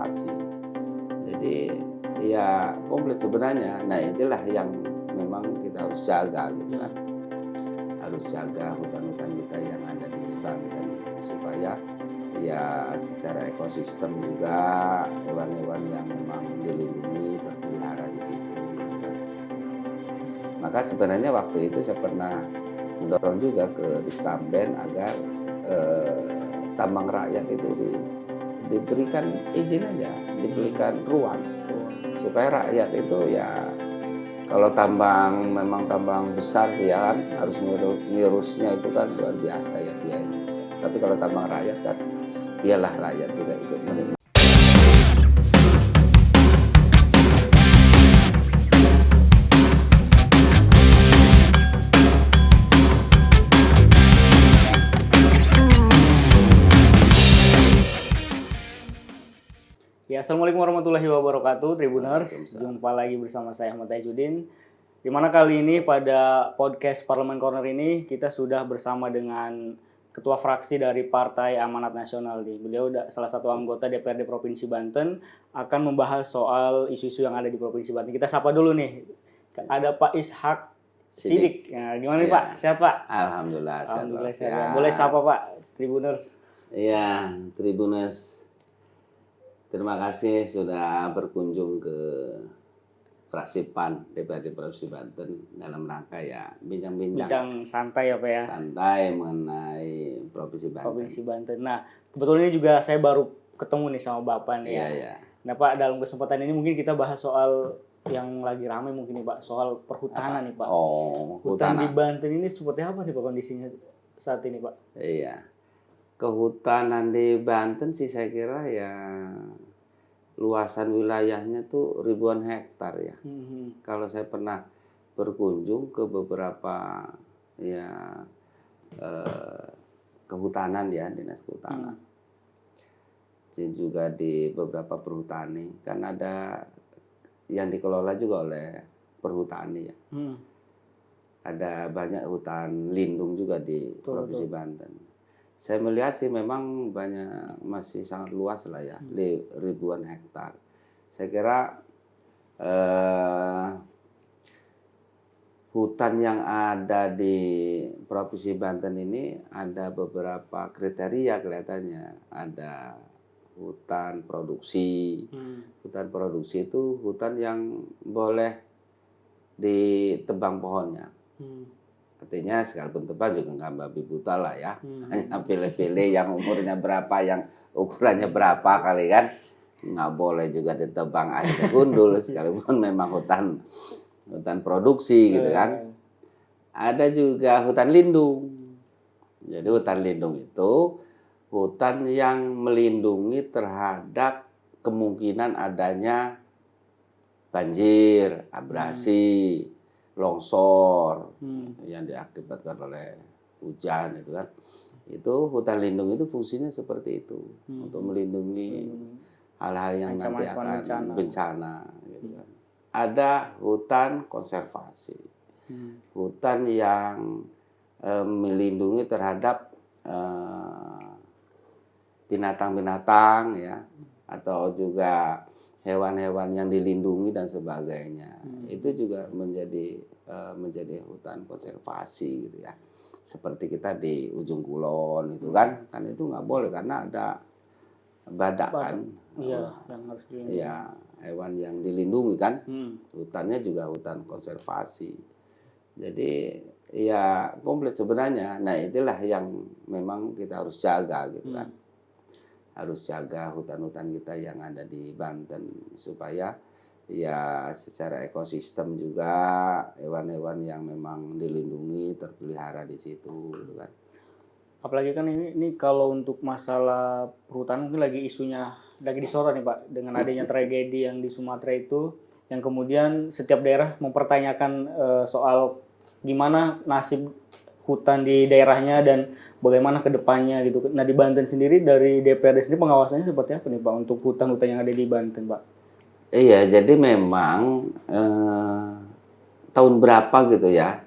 konservasi. Jadi ya komplit sebenarnya. Nah itulah yang memang kita harus jaga gitu kan. Harus jaga hutan-hutan kita yang ada di Banten supaya ya secara ekosistem juga hewan-hewan yang memang dilindungi terpelihara di situ. Maka sebenarnya waktu itu saya pernah mendorong juga ke Distamben agar tambang rakyat itu diberikan izin aja, diberikan ruang supaya rakyat itu ya kalau tambang memang tambang besar sih ya kan harus ngurusnya itu kan luar biasa ya biayanya besar. Tapi kalau tambang rakyat kan biarlah rakyat juga ikut menikmati. Ya, Assalamualaikum warahmatullahi wabarakatuh, Tribuners. Jumpa lagi bersama saya Ahmad Tajudin. Di mana kali ini pada podcast Parlemen Corner ini kita sudah bersama dengan Ketua Fraksi dari Partai Amanat Nasional. Beliau salah satu anggota DPRD Provinsi Banten akan membahas soal isu-isu yang ada di Provinsi Banten. Kita sapa dulu nih. Ada Pak Ishak Sidik. Nah, gimana nih Pak? Sehat Pak? Alhamdulillah sehat. Ya. Boleh sapa Pak Tribuners? Iya, Tribuners. Terima kasih sudah berkunjung ke fraksi PAN DPRD Provinsi Banten dalam rangka ya bincang santai ya Pak ya. Santai mengenai Provinsi Banten. Nah, kebetulan ini juga saya baru ketemu nih sama Bapak nih ya. Iya. Nah Pak, dalam kesempatan ini mungkin kita bahas soal yang lagi ramai mungkin nih Pak, soal perhutanan nih Pak. Hutan di Banten ini seperti apa nih Pak kondisinya saat ini Pak? Iya. Kehutanan di Banten sih saya kira ya luasan wilayahnya tuh ribuan hektar ya. Kalau saya pernah berkunjung ke beberapa ya kehutanan ya, dinas kehutanan. Juga di beberapa perhutani kan ada yang dikelola juga oleh perhutani ya. Ada banyak hutan lindung juga di Provinsi Banten. Saya melihat sih memang masih sangat luas lah ya, ribuan hektar. Saya kira hutan yang ada di Provinsi Banten ini ada beberapa kriteria kelihatannya. Ada hutan produksi. Hutan produksi itu hutan yang boleh ditebang pohonnya. Artinya sekalipun tebang juga nggak babi buta lah ya. Hanya pilih-pilih yang umurnya berapa, yang ukurannya berapa kali kan. Nggak boleh juga ditebang akhirnya gundul sekalipun memang hutan produksi gitu kan. Ada juga hutan lindung. Jadi hutan lindung itu hutan yang melindungi terhadap kemungkinan adanya banjir, abrasi, longsor yang diakibatkan oleh hujan itu kan. Itu hutan lindung itu fungsinya seperti itu untuk melindungi hal-hal yang nanti akan bencana gitu kan. Ada hutan konservasi. Hutan yang melindungi terhadap binatang-binatang ya atau juga hewan-hewan yang dilindungi dan sebagainya. Itu juga menjadi hutan konservasi gitu ya. Seperti kita di Ujung Kulon itu kan itu nggak boleh karena ada badak kan. Iya, yang harus dilindungi. Iya, hewan yang dilindungi kan. Hutannya juga hutan konservasi. Jadi ya komplit sebenarnya. Nah, itulah yang memang kita harus jaga gitu kan. Harus jaga hutan-hutan kita yang ada di Banten supaya ya secara ekosistem juga hewan-hewan yang memang dilindungi terpelihara di situ gitu kan. Apalagi kan ini kalau untuk masalah perhutanan mungkin lagi disorot nih Pak dengan adanya tragedi yang di Sumatera itu yang kemudian setiap daerah mempertanyakan soal gimana nasib hutan di daerahnya dan bagaimana ke depannya gitu. Nah di Banten sendiri dari DPRD sendiri pengawasannya seperti apa nih Pak untuk hutan-hutan yang ada di Banten Pak? Iya, jadi memang tahun berapa gitu ya,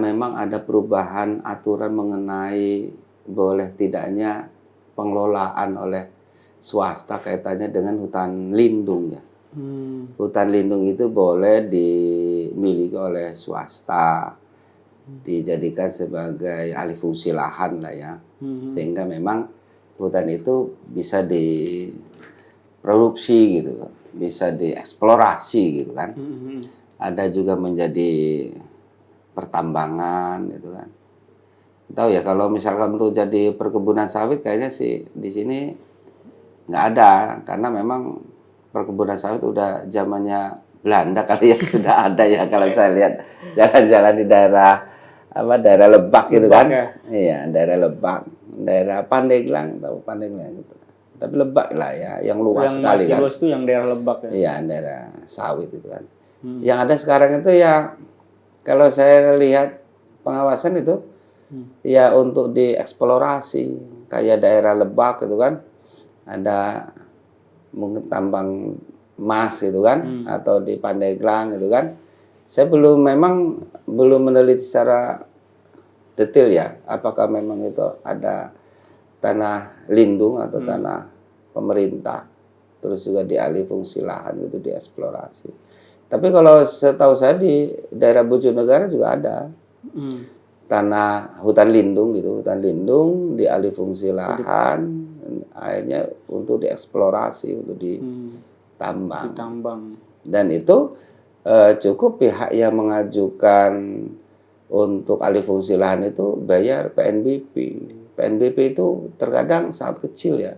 memang ada perubahan aturan mengenai boleh tidaknya pengelolaan oleh swasta kaitannya dengan hutan lindung ya. Hutan lindung itu boleh dimiliki oleh swasta, dijadikan sebagai alih fungsi lahan lah ya, sehingga memang hutan itu bisa diproduksi gitu, bisa dieksplorasi gitu kan. Ada juga menjadi pertambangan gitu kan. Tahu ya kalau misalkan untuk jadi perkebunan sawit kayaknya sih di sini nggak ada, karena memang perkebunan sawit udah zamannya Belanda kali ya sudah ada ya kalau saya lihat jalan-jalan di daerah daerah Lebak gitu kan. Ya? Iya, daerah Lebak, daerah Pandeglang, tahu Pandeglang gitu. Tapi Lebak lah ya, yang luas sekali kan. Yang luas itu yang daerah Lebak ya. Iya, daerah sawit itu kan. Yang ada sekarang itu ya kalau saya lihat pengawasan itu ya untuk dieksplorasi kayak daerah Lebak gitu kan. Ada mungkin tambang emas gitu kan, atau di Pandeglang gitu kan. Saya memang belum meneliti secara detail ya, apakah memang itu ada tanah lindung atau tanah pemerintah, terus juga dialih fungsi lahan gitu, dieksplorasi. Tapi kalau setahu saya di daerah Bojonegara juga ada tanah hutan lindung gitu, hutan lindung dialih fungsi lahan, akhirnya untuk dieksplorasi, untuk ditambang. Dan itu cukup pihak yang mengajukan untuk alih fungsi lahan itu bayar PNBP. PNBP itu terkadang sangat kecil ya.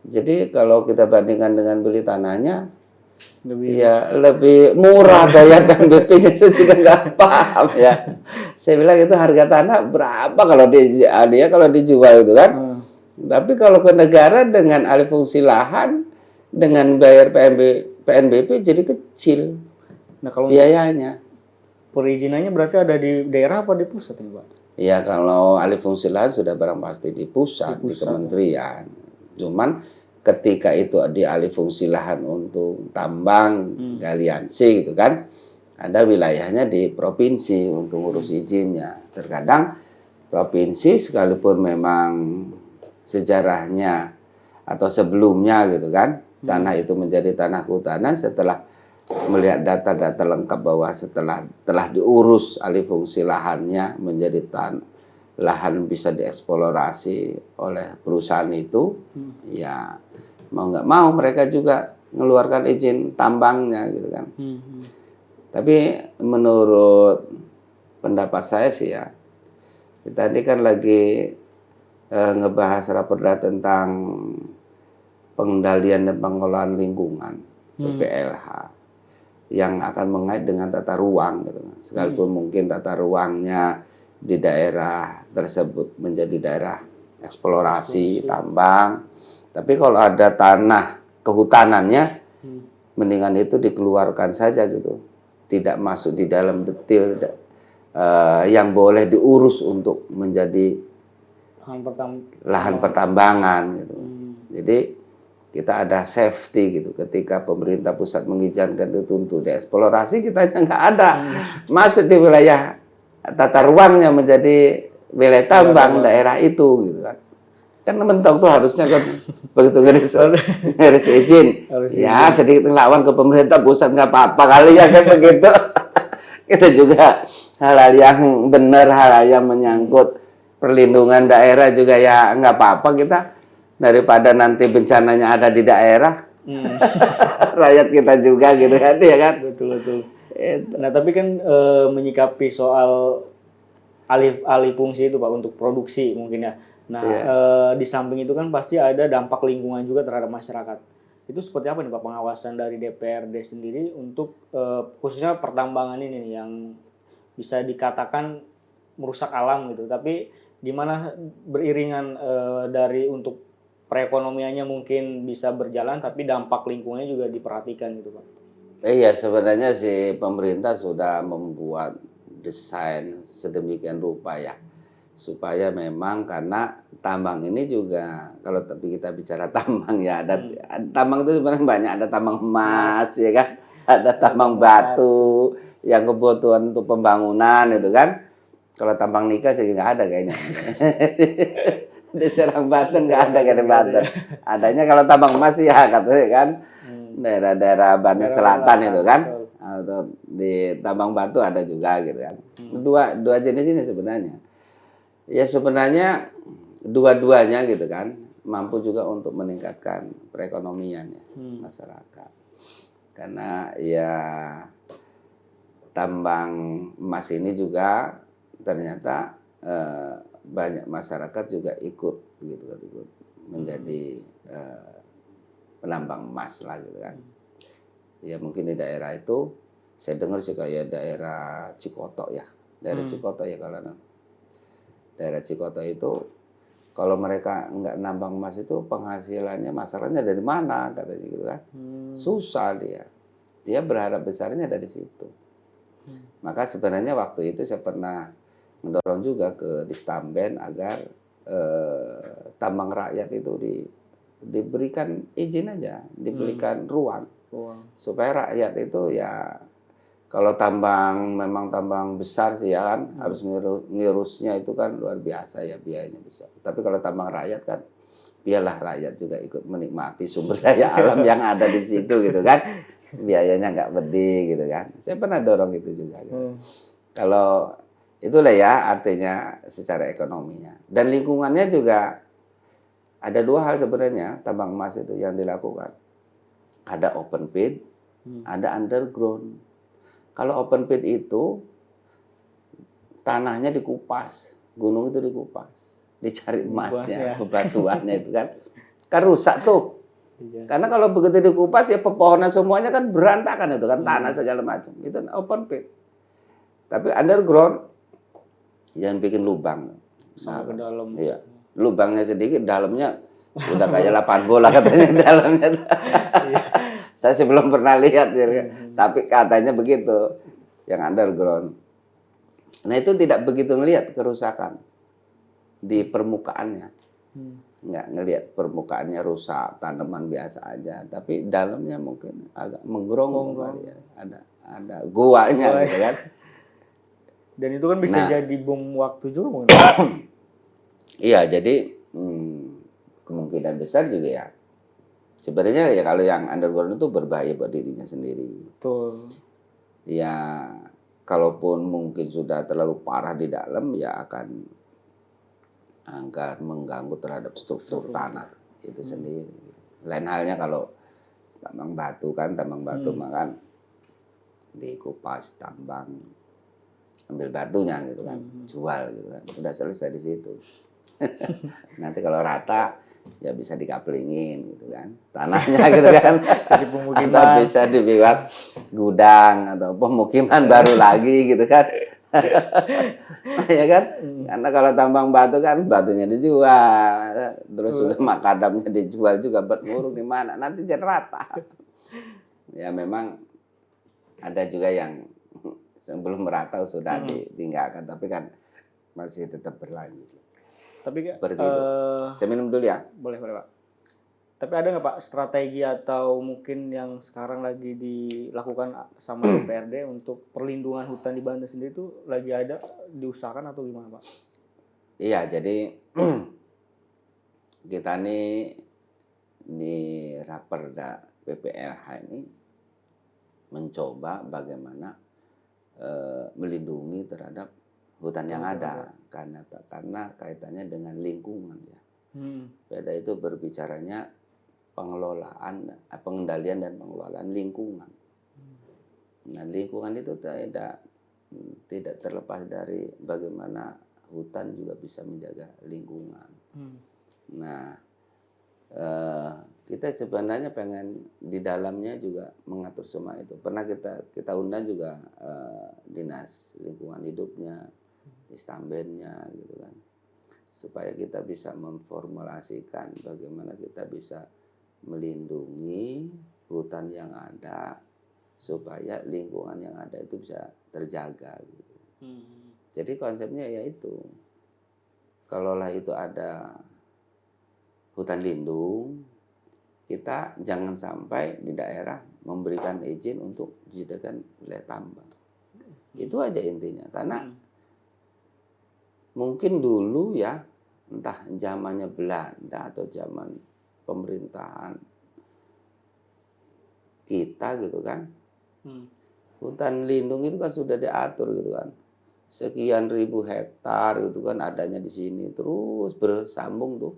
Jadi kalau kita bandingkan dengan beli tanahnya, lebih murah bayar PNBP-nya. Saya juga nggak paham ya. Saya bilang itu harga tanah berapa kalau kalau dijual itu kan. Tapi kalau ke negara dengan alih fungsi lahan, dengan bayar PNBP jadi kecil. Nah, kalau biayanya. Perizinannya berarti ada di daerah apa di pusat nih, Pak? Ya, kalau alih fungsi lahan sudah barang pasti di pusat, di kementerian. Cuman ketika itu dialih fungsi lahan untuk tambang, galiansi gitu kan, ada wilayahnya di provinsi untuk ngurus izinnya. Terkadang provinsi sekalipun memang sejarahnya atau sebelumnya gitu kan, tanah itu menjadi tanah kehutanan, setelah melihat data-data lengkap bahwa telah diurus alih fungsi lahannya menjadi lahan bisa dieksplorasi oleh perusahaan itu, ya mau nggak mau mereka juga mengeluarkan izin tambangnya gitu kan. Tapi menurut pendapat saya sih ya, kita ini kan lagi ngebahas raperda tentang pengendalian dan pengelolaan lingkungan, PPLH, yang akan mengait dengan tata ruang gitu. Sekalipun mungkin tata ruangnya di daerah tersebut menjadi daerah eksplorasi tambang, tapi kalau ada tanah kehutanannya, mendingan itu dikeluarkan saja gitu, tidak masuk di dalam detail yang boleh diurus untuk menjadi lahan pertambangan gitu. Jadi kita ada safety gitu, ketika pemerintah pusat mengizinkan itu untuk dieksplorasi, kita aja nggak ada masuk di wilayah tata ruangnya menjadi wilayah tambang daerah itu gitu kan. Kan mentok tuh harusnya kan begitu ngeris izin, ya sedikit ngelawan ke pemerintah pusat nggak apa-apa kali ya kan begitu. Kita juga hal-hal yang benar, hal-hal yang menyangkut perlindungan daerah juga ya nggak apa-apa kita, daripada nanti bencananya ada di daerah. Rakyat kita juga gitu kan ya kan. Betul. Nah tapi kan menyikapi soal alih fungsi itu Pak untuk produksi mungkin ya. Nah di samping itu kan pasti ada dampak lingkungan juga terhadap masyarakat. Itu seperti apa nih Pak pengawasan dari DPRD sendiri untuk khususnya pertambangan ini nih, yang bisa dikatakan merusak alam gitu, tapi gimana beriringan dari untuk perekonomiannya mungkin bisa berjalan, tapi dampak lingkungannya juga diperhatikan gitu Pak. Iya, sebenarnya sih pemerintah sudah membuat desain sedemikian rupa ya, supaya memang karena tambang ini juga, kalau tapi kita bicara tambang ya, ada tambang itu sebenarnya banyak, ada tambang emas ya kan, ada tambang batu yang kebutuhan untuk pembangunan itu kan. Kalau tambang nikel sih nggak ada kayaknya. Di Serang Banten nggak ada kan di Banten. Adanya kalau tambang emas ya katanya kan daerah-daerah Banten Selatan itu kan. betul. Atau di tambang batu ada juga gitu kan. Dua jenis ini sebenarnya. Ya sebenarnya dua-duanya gitu kan mampu juga untuk meningkatkan perekonomian ya masyarakat. Karena ya tambang emas ini juga ternyata banyak masyarakat juga ikut gitu kan, ikut menjadi penambang emas lah gitu kan. Ya mungkin di daerah itu saya dengar sih kayak daerah Cikoto ya. Daerah Cikoto ya kalau daerah Cikoto itu kalau mereka nggak nambang emas itu penghasilannya masyarakatnya dari mana katanya gitu kan. Susah dia. Dia berharap besarnya dari situ. Maka sebenarnya waktu itu saya pernah mendorong juga ke Distamben agar tambang rakyat itu diberikan izin aja, diberikan ruang. Supaya rakyat itu ya kalau memang tambang besar sih ya kan harus ngirusnya itu kan luar biasa ya biayanya besar. Tapi kalau tambang rakyat kan biarlah rakyat juga ikut menikmati sumber daya alam yang ada di situ gitu kan. Biayanya nggak gede gitu kan. Saya pernah dorong itu juga. Gitu. Kalau itulah ya artinya secara ekonominya. Dan lingkungannya juga ada dua hal sebenarnya tambang emas itu yang dilakukan. Ada open pit, ada underground. Kalau open pit itu tanahnya dikupas, gunung itu dikupas, dicari emasnya, bebatuannya itu kan rusak tuh. Karena kalau begitu dikupas ya pepohonan semuanya kan berantakan itu kan tanah segala macam. Itu open pit. Tapi underground jangan bikin lubang. Sampai ke dalam. Iya. Lubangnya sedikit, dalamnya udah kayak lapangan bola katanya dalamnya. Saya sih belum pernah lihat ya. Tapi katanya begitu yang underground. Nah itu tidak begitu ngelihat kerusakan di permukaannya. Nggak ngelihat permukaannya rusak, tanaman biasa aja. Tapi dalamnya mungkin agak menggeronggong kali ya. Ada guanya gitu kan. Dan itu kan bisa jadi bom waktu juga mungkin. Iya, jadi kemungkinan besar juga ya. Sebenarnya ya kalau yang underground itu berbahaya buat dirinya sendiri. Betul. Ya, kalaupun mungkin sudah terlalu parah di dalam, ya akan mengganggu terhadap struktur tanah itu sendiri. Lain halnya kalau tambang batu makan dikupas, tambang, ambil batunya gitu kan, jual gitu kan, udah selesai di situ. Nanti kalau rata ya bisa dikaplingin gitu kan tanahnya gitu kan. Atau bisa dibuat gudang atau pemukiman baru lagi gitu kan. Ya kan, karena kalau tambang batu kan batunya dijual, terus juga makadamnya dijual juga buat nguruk di mana nanti jadi rata. Ya memang ada juga yang sebelum merata sudah ditinggalkan, tapi kan masih tetap berlanjut. Tapi saya minum dulu ya. Boleh Pak. Tapi ada nggak Pak strategi atau mungkin yang sekarang lagi dilakukan sama DPRD untuk perlindungan hutan di Banten sendiri itu lagi ada diusahakan atau gimana Pak? Iya, jadi kita nih di Raperda PPLH ini mencoba bagaimana melindungi terhadap hutan yang ada karena kaitannya dengan lingkungan ya. Beda itu berbicaranya pengendalian dan pengelolaan lingkungan. Nah, lingkungan itu tidak terlepas dari bagaimana hutan juga bisa menjaga lingkungan. Nah, kita sebenarnya pengen di dalamnya juga mengatur semua itu. Pernah kita undang juga dinas lingkungan hidupnya, Distambennya gitu kan, supaya kita bisa memformulasikan bagaimana kita bisa melindungi hutan yang ada supaya lingkungan yang ada itu bisa terjaga gitu. Jadi konsepnya yaitu kalaulah itu ada hutan lindung, kita jangan sampai di daerah memberikan izin untuk dijadikan wilayah tambang. Itu aja intinya. Karena mungkin dulu ya entah zamannya Belanda atau zaman pemerintahan kita gitu kan. Hutan lindung itu kan sudah diatur gitu kan. Sekian ribu hektar gitu kan adanya di sini terus bersambung tuh.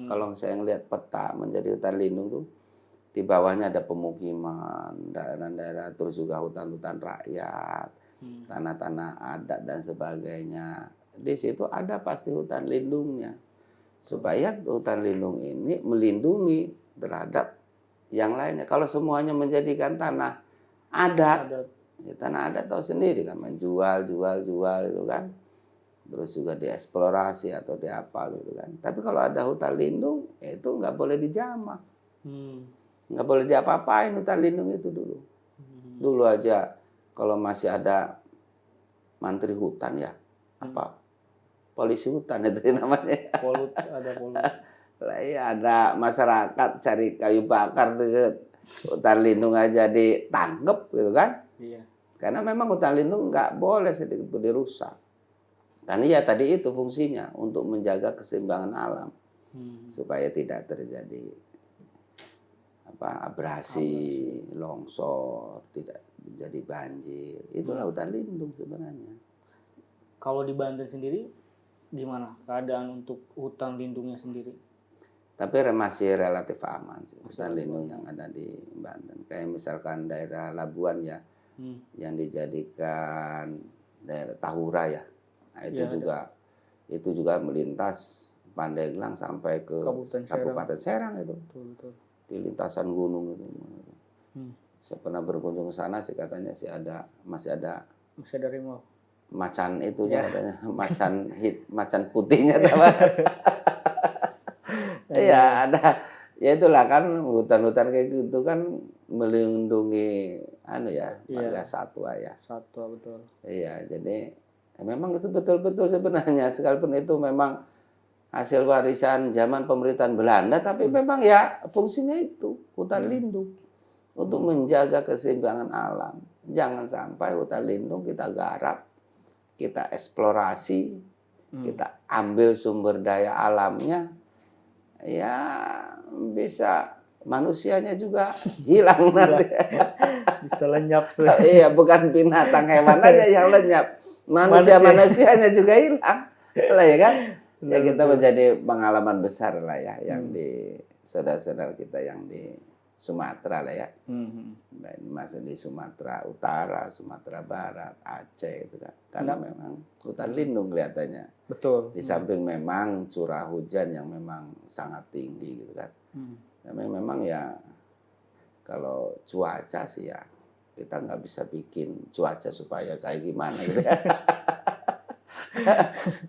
Kalau saya ngelihat peta menjadi hutan lindung tuh di bawahnya ada pemukiman, daerah-daerah, terus juga hutan-hutan rakyat, tanah-tanah adat dan sebagainya. Di situ ada pasti hutan lindungnya. Supaya hutan lindung ini melindungi terhadap yang lainnya. Kalau semuanya menjadikan tanah adat, ya tanah adat tahu sendiri kan, jual itu kan. Terus juga dieksplorasi atau di apa gitu kan. Tapi kalau ada hutan lindung, ya itu nggak boleh dijamah. Nggak boleh diapa-apain hutan lindung itu dulu. Dulu aja kalau masih ada mantri hutan ya, apa polisi hutan itu namanya. Ada polut. Lah iya, ada masyarakat cari kayu bakar deket hutan lindung aja ditangkep gitu kan. Iya. Karena memang hutan lindung nggak boleh sedikit pun dirusak. Karena ya tadi itu fungsinya untuk menjaga keseimbangan alam supaya tidak terjadi abrasi, longsor, tidak menjadi banjir. Itulah hutan lindung sebenarnya. Kalau di Banten sendiri gimana keadaan untuk hutan lindungnya sendiri? Tapi masih relatif aman sih hutan lindung yang ada di Banten. Kayak misalkan daerah Labuan ya, yang dijadikan daerah Tahura ya. Nah, itu juga melintas Pandeglang sampai ke Kabupaten Serang itu. Betul. Di lintasan gunung itu. Saya pernah berkunjung ke sana sih, katanya masih ada rimau. Macan itu ya. Katanya macan putihnya teman. Iya ada. Ya itulah kan hutan-hutan kayak gitu kan melindungi marga satwa ya. Satwa betul. Iya, jadi memang itu betul-betul sebenarnya sekalipun itu memang hasil warisan zaman pemerintahan Belanda, tapi memang ya fungsinya itu hutan lindung untuk menjaga keseimbangan alam. Jangan sampai hutan lindung kita garap, kita eksplorasi, kita ambil sumber daya alamnya, ya bisa manusianya juga hilang nanti. Bisa lenyap. Iya, bukan binatang, hewan aja yang lenyap, manusianya juga hilang, lah ya kan? Ya kita menjadi pengalaman besar lah ya yang di saudara-saudara kita yang di Sumatera lah ya. Masuk di Sumatera Utara, Sumatera Barat, Aceh itu kan. Karena memang hutan lindung kelihatannya. Betul. Di samping memang curah hujan yang memang sangat tinggi gitu kan. Memang ya kalau cuaca sih ya kita nggak bisa bikin cuaca supaya kayak gimana gitu ya.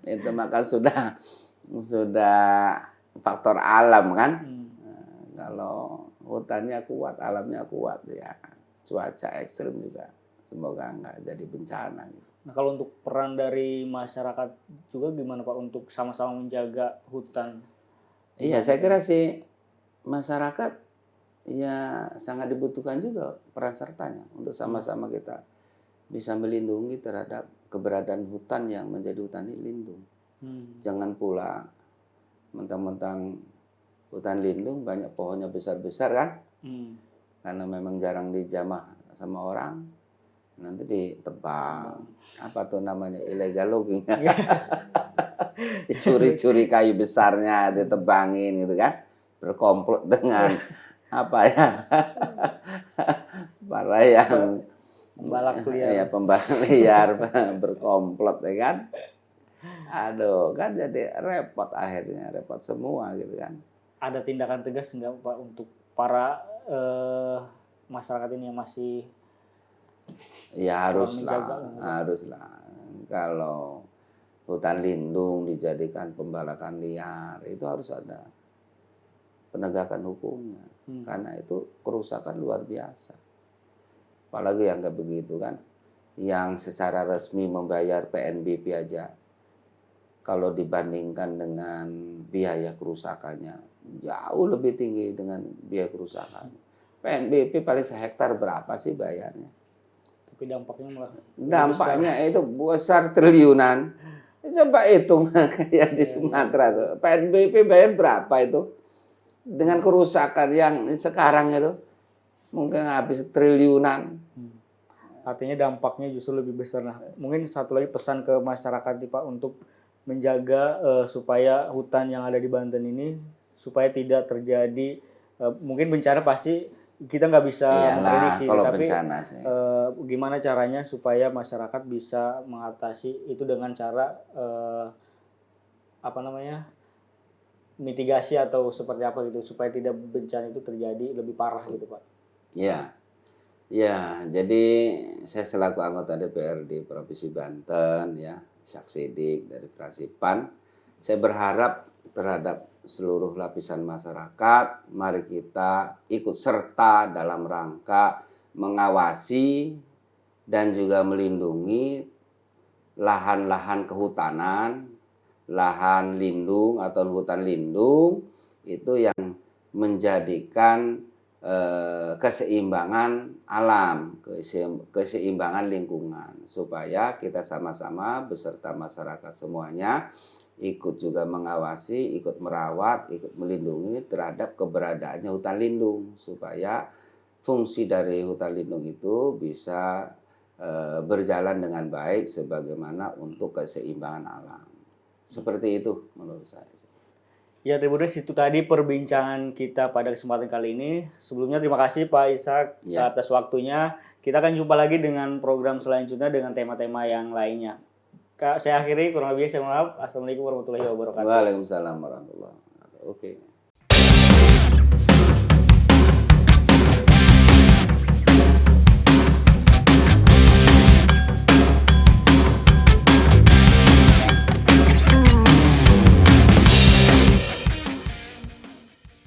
Itu maka sudah faktor alam kan. Kalau hutannya kuat, alamnya kuat ya, cuaca ekstrim juga semoga nggak jadi bencana. Nah kalau untuk peran dari masyarakat juga gimana Pak untuk sama-sama menjaga hutan? Iya, saya kira sih masyarakat ya sangat dibutuhkan juga peran sertanya untuk sama-sama kita bisa melindungi terhadap keberadaan hutan yang menjadi hutan lindung. Jangan pula mentang-mentang hutan lindung banyak pohonnya besar-besar kan, karena memang jarang dijamah sama orang, nanti ditebang, apa tuh namanya illegal logging, dicuri-curi kayu besarnya, ditebangin gitu kan, berkomplot dengan apa ya, para yang pembalak liar berkomplot ya kan. Aduh, kan jadi repot akhirnya, repot semua gitu kan. Ada tindakan tegas enggak Pak untuk para masyarakat ini yang masih ya haruslah. Kalau hutan lindung dijadikan pembalakan liar, itu harus ada penegakan hukumnya. Karena itu kerusakan luar biasa. Apalagi yang kayak begitu kan, yang secara resmi membayar PNBP aja, kalau dibandingkan dengan biaya kerusakannya jauh lebih tinggi dengan biaya kerusakannya. PNBP paling sehektar berapa sih bayarnya? Tapi dampaknya itu besar triliunan. Coba hitung kayak di Sumatera tuh. PNBP bayar berapa itu? Dengan kerusakan yang sekarang itu mungkin habis triliunan. Artinya dampaknya justru lebih besar. Nah, mungkin satu lagi pesan ke masyarakat nih Pak untuk menjaga supaya hutan yang ada di Banten ini supaya tidak terjadi mungkin bencana pasti kita nggak bisa memprediksi, kalau tapi bencana sih. gimana caranya supaya masyarakat bisa mengatasi itu dengan cara apa namanya mitigasi atau seperti apa gitu supaya tidak bencana itu terjadi lebih parah gitu Pak. Ya, ya. Jadi saya selaku anggota DPRD Provinsi Banten, ya, Ishak Siddiq dari fraksi PAN, saya berharap terhadap seluruh lapisan masyarakat, mari kita ikut serta dalam rangka mengawasi dan juga melindungi lahan-lahan kehutanan, lahan lindung atau hutan lindung itu yang menjadikan keseimbangan alam, keseimbangan lingkungan, supaya kita sama-sama beserta masyarakat semuanya ikut juga mengawasi, ikut merawat, ikut melindungi terhadap keberadaannya hutan lindung, supaya fungsi dari hutan lindung itu bisa berjalan dengan baik sebagaimana untuk keseimbangan alam. Seperti itu menurut saya. Ya, Tribuners, itu tadi perbincangan kita pada kesempatan kali ini. Sebelumnya terima kasih Pak Ishak atas waktunya. Kita akan jumpa lagi dengan program selanjutnya dengan tema-tema yang lainnya. Kak, saya akhiri kurang lebih saya mohon maaf. Assalamualaikum warahmatullahi wabarakatuh. Waalaikumsalam warahmatullahi wabarakatuh. Oke.